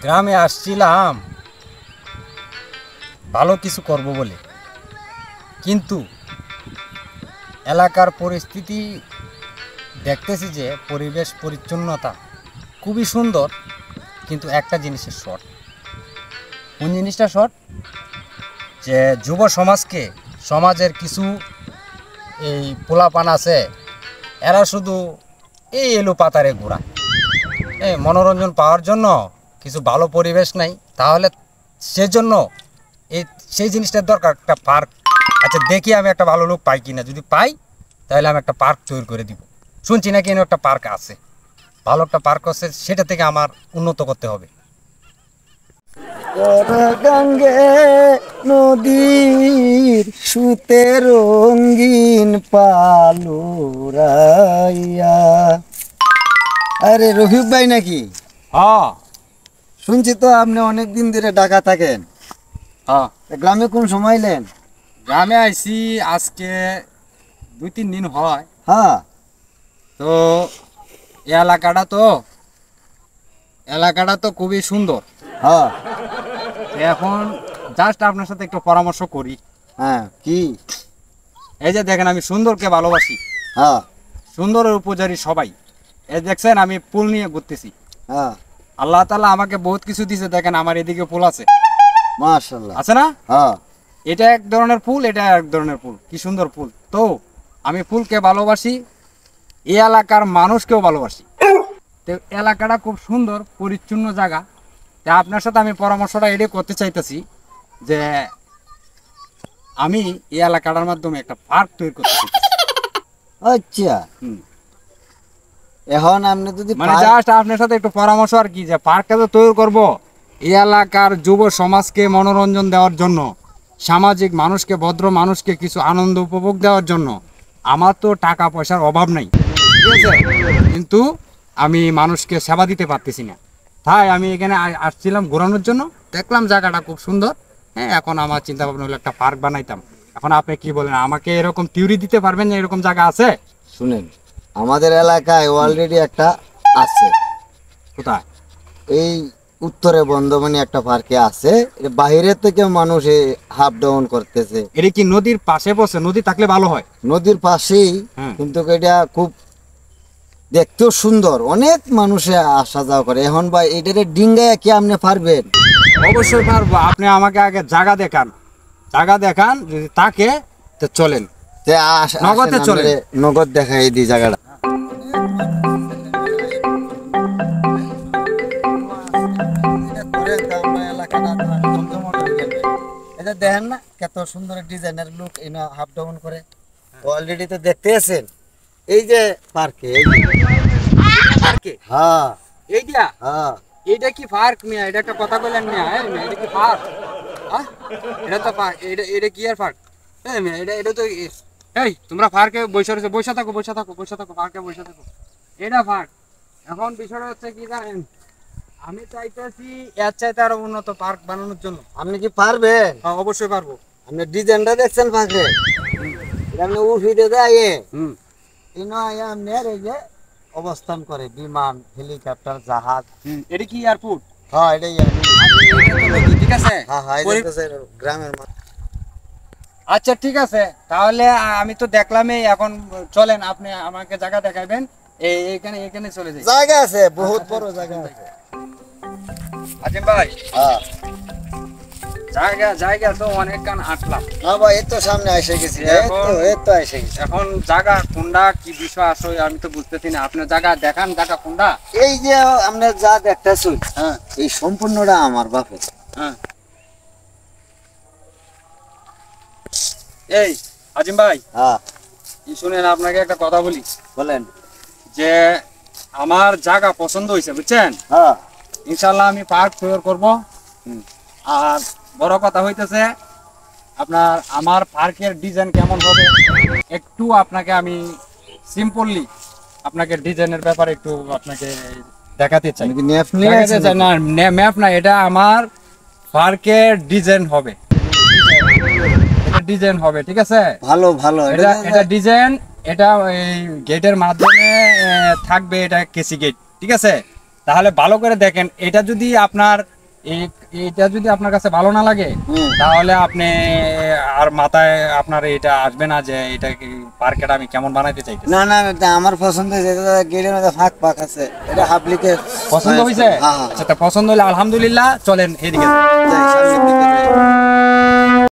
গ্রামে আসছিলাম ভালো কিছু করব বলে, কিন্তু এলাকার পরিস্থিতি দেখতেছি যে পরিবেশ পরিচ্ছন্নতা খুবই সুন্দর, কিন্তু একটা জিনিসের শর্ট। কোন জিনিসটা শর্ট? যে যুব সমাজকে, সমাজের কিছু এই পোলাপান আছে, এরা শুধু এই এলো পাতারে ঘোরা, মনোরঞ্জন পাওয়ার জন্য কিছু ভালো পরিবেশ নাই। তাহলে সেজন্য এই সেই জিনিসটার দরকার একটা পার্ক। আচ্ছা, দেখি আমি একটা ভালো লোক পাই কিনা, যদি পাই তাহলে আমি একটা পার্ক তৈরি করে দিব। শুনছি নাকি এনে একটা পার্ক আছে, ভালো একটা পার্ক আছে, সেটা থেকে আমার উন্নত করতে হবে। গঙ্গে নদীর সুতে রঙিন পালুরাইয়া। আরে রফিক ভাই নাকি? হ্যাঁ শুনছি তো আপনি অনেক দিন ধরে ঢাকা থাকেন। হ্যাঁ, গ্রামে কোন সময় এলেন? গ্রামে আইছি আজকে 2-3 দিন হয়। হ্যাঁ, তো এই এলাকাটা তো খুবই সুন্দর। হ্যাঁ, এখন জাস্ট আপনার সাথে একটু পরামর্শ করি। হ্যাঁ, কি? এই যে দেখেন, আমি সুন্দরকে ভালোবাসি, হ্যাঁ, সুন্দরের উপচারী সবাই। এই দেখছেন আমি ফুল নিয়ে ঘুরতেছি। হ্যাঁ, আল্লাহ তাআলা আমাকে বহুত কিছু দিছে। দেখেন আমার এদিকে ফুল আছে, মাশাআল্লাহ। আছে না? হ্যাঁ, এটা এক ধরনের ফুল, এটা এক ধরনের ফুল, কি সুন্দর ফুল। তো আমি ফুলকে ভালোবাসি, এই এলাকার মানুষকেও ভালোবাসি। তো এলাকাটা খুব সুন্দর পরিচ্ছন্ন জায়গা। তা আপনার সাথে আমি পরামর্শটা এটাই করতে চাইতেছি যে আমি এই এলাকাটার মাধ্যমে একটা পার্ক তৈরি করতে চাই। আচ্ছা। এখন আপনি যদি মানে জাস্ট আপনার সাথে একটু পরামর্শ আর কি, যে পার্কটা তো তৈরি করব এই এলাকার যুব সমাজকে মনোরঞ্জন দেওয়ার জন্য, সামাজিক মানুষকে, ভদ্র মানুষকে কিছু আনন্দ উপভোগ দেওয়ার জন্য। আমার তো টাকা পয়সার অভাব নাই, ঠিক আছে, কিন্তু আমি মানুষকে সেবা দিতে পারতেছি না। তাই আমি এখানে আসছিলাম ঘোরানোর জন্য, দেখলাম জায়গাটা খুব সুন্দর। হ্যাঁ, এখন আমার চিন্তা ভাবনা হলো একটা পার্ক বানাইতাম। এখন আপনি কি বলেন, আমাকে এরকম থিওরি দিতে পারবেন যে এরকম জায়গা আছে? শুনেন, আমাদের এলাকায় অলরেডি একটা আছে। কোথায়? এই উত্তরে বন্ধমানি একটা পার্কে আছে। বাইরে থেকে মানুষ হাফ ডাউন করতেছে। এটা কি নদীর পাশে বসে? নদী থাকলে ভালো হয়। নদীর পাশেই, হ্যাঁ। কিন্তু এটা খুব দেখতেও সুন্দর, অনেক মানুষে আসা যাওয়া করে। এখন ভাই এটারে ডিঙ্গায় কি আপনি পারবেন? অবশ্যই পারবো। আপনি আমাকে আগে জায়গা দেখান, যদি তাকে তো চলেন। যে নগদে চলে। নগদ দেখাই দিই জায়গাটা। এটা দেখেন না কত সুন্দর ডিজাইনের লুক, এনা হাফ ডাউন করে অলরেডি তো দেখতে আছেন। এই যে পার্কে, পার্কে? হ্যাঁ, এইটা? হ্যাঁ, এইটা কি পার্ক মিয়া? এটা একটা কথা বললেন মিয়া? হ্যাঁ মিয়া, এটা কি পার্ক? হ্যাঁ, এটা তো পার্ক। এটা কি আর পার্ক? হ্যাঁ মিয়া, এটা তো এই তোমরা পার্কে বসে থাকো পার্কে বসে থাকো। এটা পার্ক। এখন বিষয়টা হচ্ছে কি জানেন, আমি চাইতেছি এর চাইতে আরো উন্নত পার্ক বানানোর জন্য। আপনি কি পারবেন? হ্যাঁ, অবশ্যই পারবো। আপনি ডিজাইনটা দেখছেন পার্কে? এটা আপনি উঠিতে দেয় আপনার এই যে অবস্থান করে বিমান, হেলিকপ্টার, জাহাজ। এটা কি এয়ারপোর্ট? হ্যাঁ, এটাই। ঠিক আছে। হ্যাঁ, হ্যাঁ, গ্রামের আচ্ছা ঠিক আছে, তাহলে আমি তো দেখলামই। এখন চলেন, আপনি আমাকে জায়গা দেখাবেন। এখানে চলে যাই। জায়গা আছে, বহুত বড় জায়গা আছে। আজিম ভাই, হ্যাঁ, জায়গা তো অনেক গান আটলাম। হ্যাঁ ভাই, এই তো সামনে এসে গেছি। এই তো এসে গেছি। এখন জায়গা কোনটা, কি বিষয় আসলে আমি তো বুঝতেছি না। আপনার জায়গা দেখান, জায়গা কোনটা? এই যে আপনি যা দেখতেছেন, হ্যাঁ, এই সম্পূর্ণটা আমার বাপের। হ্যাঁ। এই আজিম ভাই, হ্যাঁ, শুনেন, আপনাকে একটা কথা বলি। বলেন। যে আমার জায়গা পছন্দ হয়েছে, বুঝছেন? হ্যাঁ, ইনশাল্লাহ আমি পার্ক তৈরি করব। আর বড় কথা হইতেছে আপনার, আমার পার্কের ডিজাইন কেমন হবে একটু আপনাকে আমি সিম্পলি আপনাকে ডিজাইনের ব্যাপারে একটু আপনাকে দেখাতে চাই। না ম্যাপ না, এটা আমার পার্কের ডিজাইন হবে। ডিজাইন হবে, ঠিক আছে? ভালো ভালো। এটা ডিজাইন, এটা এই গেটের মাধ্যমে থাকবে। এটা কেসি গেট, ঠিক আছে? তাহলে ভালো করে দেখেন, এটা যদি আপনার এইটা যদি আপনার কাছে ভালো না লাগে হুম। তাহলে আপনি আর মাথায় আপনার এটা আসবে না যে এটা কি পার্কটা আমি কেমন বানাইতে চাইতেছি। না না, এটা আমার পছন্দ হয়েছে, এটা গেটের মধ্যে ফাঁক ফাঁক আছে, এটা হাবলিকে পছন্দ হয়েছে? হ্যাঁ হ্যাঁ। আচ্ছা তা পছন্দ হলে আলহামদুলিল্লাহ, চলেন এদিকে যাই। যাই, সামনের দিকে যাই।